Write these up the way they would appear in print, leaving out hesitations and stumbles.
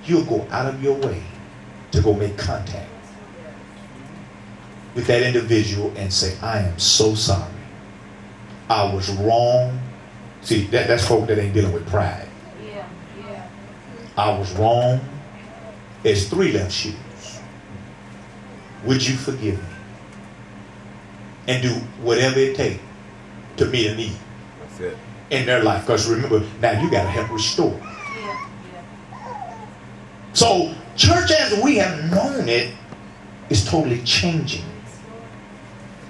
you'll go out of your way to go make contact with that individual and say, I am so sorry. I was wrong. See, that's folk that ain't dealing with pride. I was wrong. There's 3 left shoes. Would you forgive me? And do whatever it takes to meet a need in their life. Because remember, now you got to help restore. So, church as we have known it is totally changing.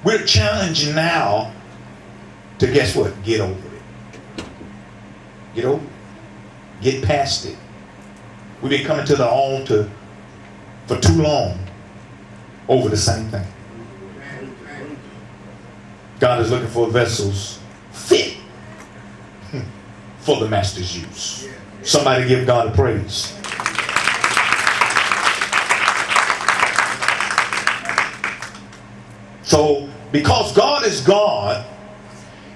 We're challenged now to, guess what? Get over it. Get over it. Get past it. We've been coming to the altar for too long over the same thing. God is looking for vessels fit for the master's use. Somebody give God a praise. So, because God is God,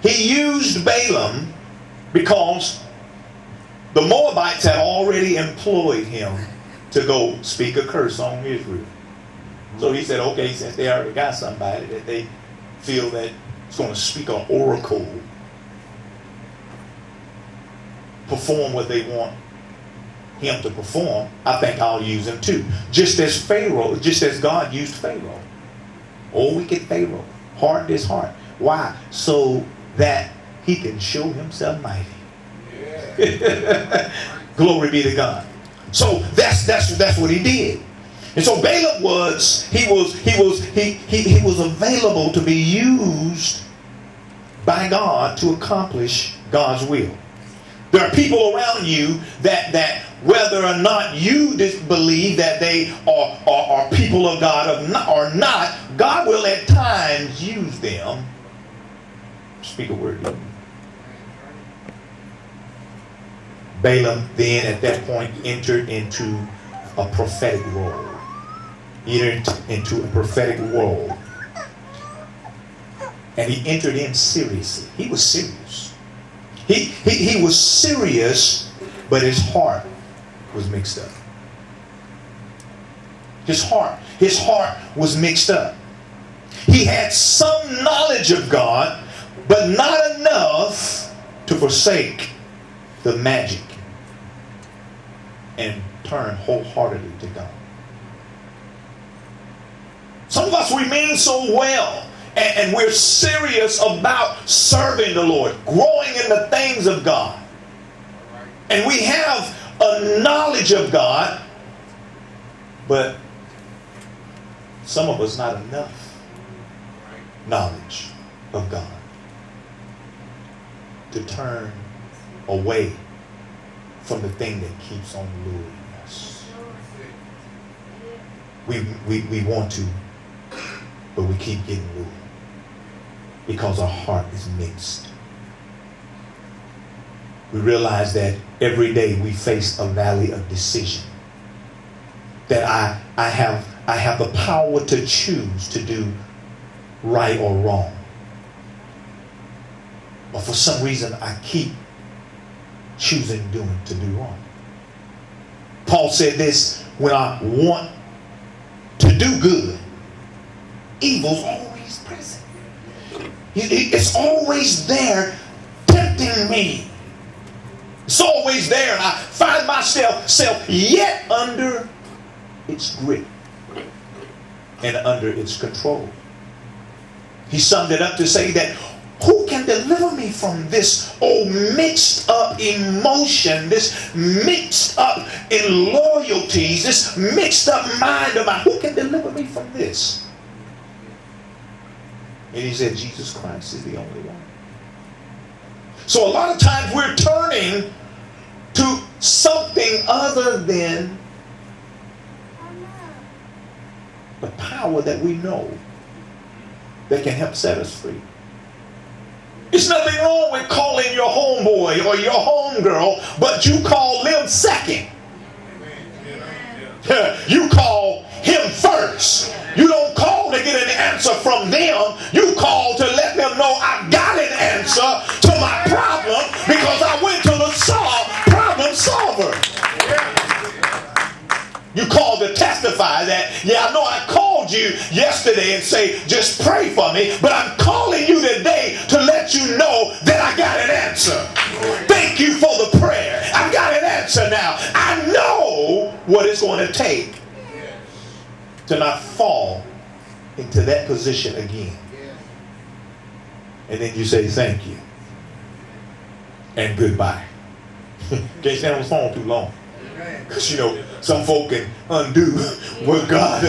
he used Balaam because the Moabites had already employed him to go speak a curse on Israel. So he said, okay, since they already got somebody that they feel that is going to speak an oracle, perform what they want him to perform, I think I'll use him too. Just as God used Pharaoh. Oh, wicked Pharaoh. Hardened his heart. Why? So that he can show himself mighty. Yeah. Glory be to God. So that's what he did. And so Balaam was available to be used by God to accomplish God's will. There are people around you that whether or not you believe that they are people of God or not, God will at times use them. Speak a word. Balaam then at that point entered into a prophetic role. He entered into a prophetic role. And he entered in seriously. He was serious. He was serious, but his heart was mixed up. His heart was mixed up. He had some knowledge of God, but not enough to forsake the magic and turn wholeheartedly to God. Some of us, we mean so well, and we're serious about serving the Lord, growing in the things of God. And we have a knowledge of God, but some of us not enough knowledge of God to turn away from the thing that keeps on luring us. We want to, but we keep getting lured because our heart is mixed. We realize that every day we face a valley of decision. That I have the power to choose to do right or wrong. But for some reason I keep choosing to do wrong. Paul said this, when I want to do good, evil's always present. It's always there tempting me. It's always there, and I find myself yet under its grip and under its control. He summed it up to say that who can deliver me from this mixed up emotion, this mixed up in loyalties, this mixed up mind of mine? Who can deliver me from this? And he said, Jesus Christ is the only one. So a lot of times we're turning to something other than the power that we know that can help set us free. There's nothing wrong with calling your homeboy or your homegirl, but you call them second. You call him first. You don't call to get an answer from them. You call to let them know I got an answer to my problem because I went to the problem solver. You called to testify that, yeah, I know I called you yesterday and say, just pray for me, but I'm calling you today to let you know that I got an answer. Thank you for the prayer. I've got an answer now. I know what it's going to take to not fall into that position again. And then you say thank you and goodbye. Can't stand on the phone too long. Because, you know, some folk can undo what God,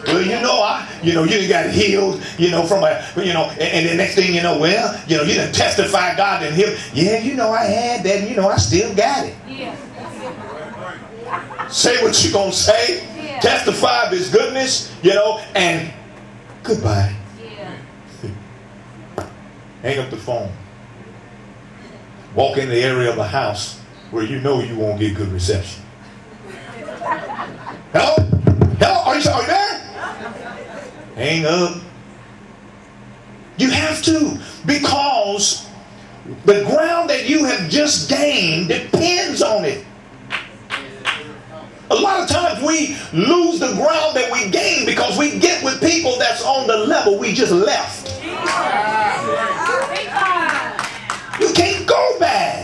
well, you done got healed, from and the next thing you know, you done testify God and heal. Yeah, I had that, and, I still got it. Yeah. Say what you gonna say. Yeah. Testify of his goodness, and goodbye. Yeah. Hang up the phone. Walk in the area of the house where you won't get good reception. Hello? Hello? Are you there? Hang up. You have to, because the ground that you have just gained depends on it. A lot of times we lose the ground that we gain because we get with people that's on the level we just left. You can't go back.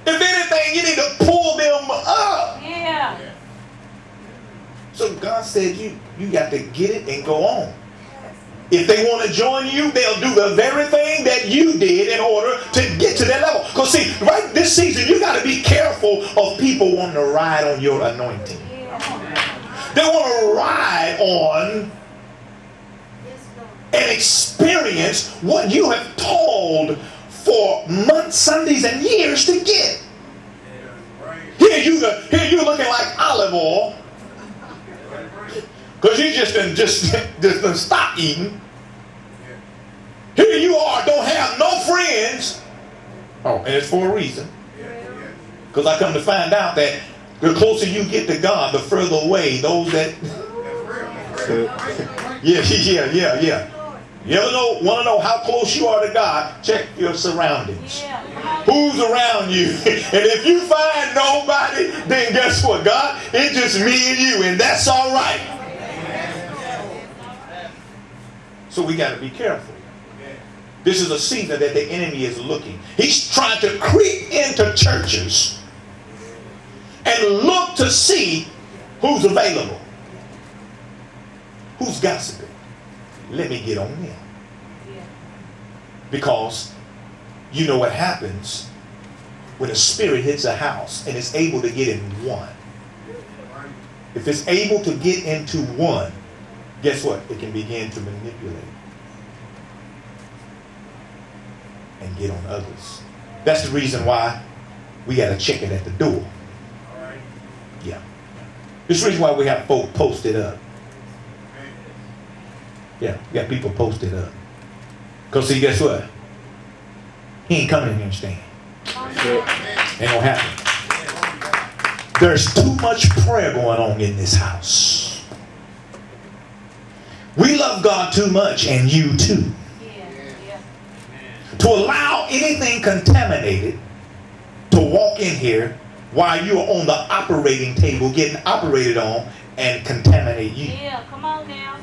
If anything, you need to pull them up. Yeah. So God said you got to get it and go on. If they want to join you, they'll do the very thing that you did in order to get to that level. Because see, right this season, you got to be careful of people wanting to ride on your anointing. They want to ride on and experience what you have told for months, Sundays, and years to get. Here you looking like olive oil because you just stop eating. Here you are, don't have no friends. Oh, and it's for a reason. Because I come to find out that the closer you get to God, the further away those that. Yeah. You ever want to know how close you are to God? Check your surroundings. Who's around you? And if you find nobody, then guess what, God? It's just me and you, and that's all right. So we got to be careful. This is a season that the enemy is looking. He's trying to creep into churches and look to see who's available. Who's gossiping? Let me get on them. Because you know what happens when a spirit hits a house and it's able to get in one. If it's able to get into one, guess what? It can begin to manipulate and get on others. That's the reason why we got to check it at the door. Yeah. This is the reason why we have folk posted up. Yeah, we got people posted up. Because see, guess what? He ain't coming in here and staying. Ain't gonna happen. There's too much prayer going on in this house. We love God too much, and you too. To allow anything contaminated to walk in here while you are on the operating table getting operated on and contaminate you. Yeah, come on now.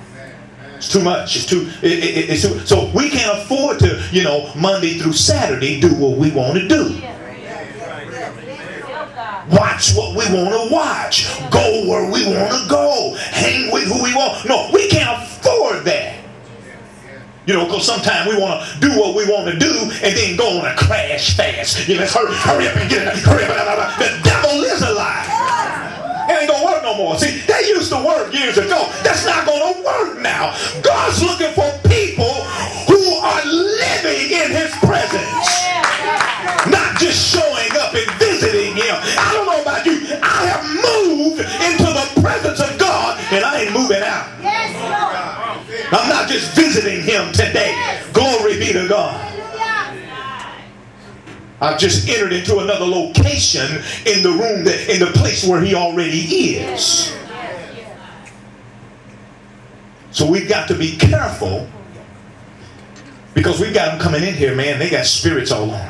It's too much. It's too. So we can't afford to, Monday through Saturday do what we want to do. Watch what we want to watch. Go where we want to go. Hang with who we want. No, we can't afford that. Because sometimes we want to do what we want to do and then go on a crash fast. Let's hurry up and get it. Hurry up. The devil is a lie. It ain't gonna work no more. See, that used to work years ago. That's not gonna work now. God's looking for people who are living in his presence. Not just showing up and visiting him. I don't know about you. I have moved into the presence of God and I ain't moving out. I'm not just visiting him today. Glory be to God. I've just entered into another location in the room, in the place where he already is. So we've got to be careful because we've got them coming in here, man. They got spirits all on.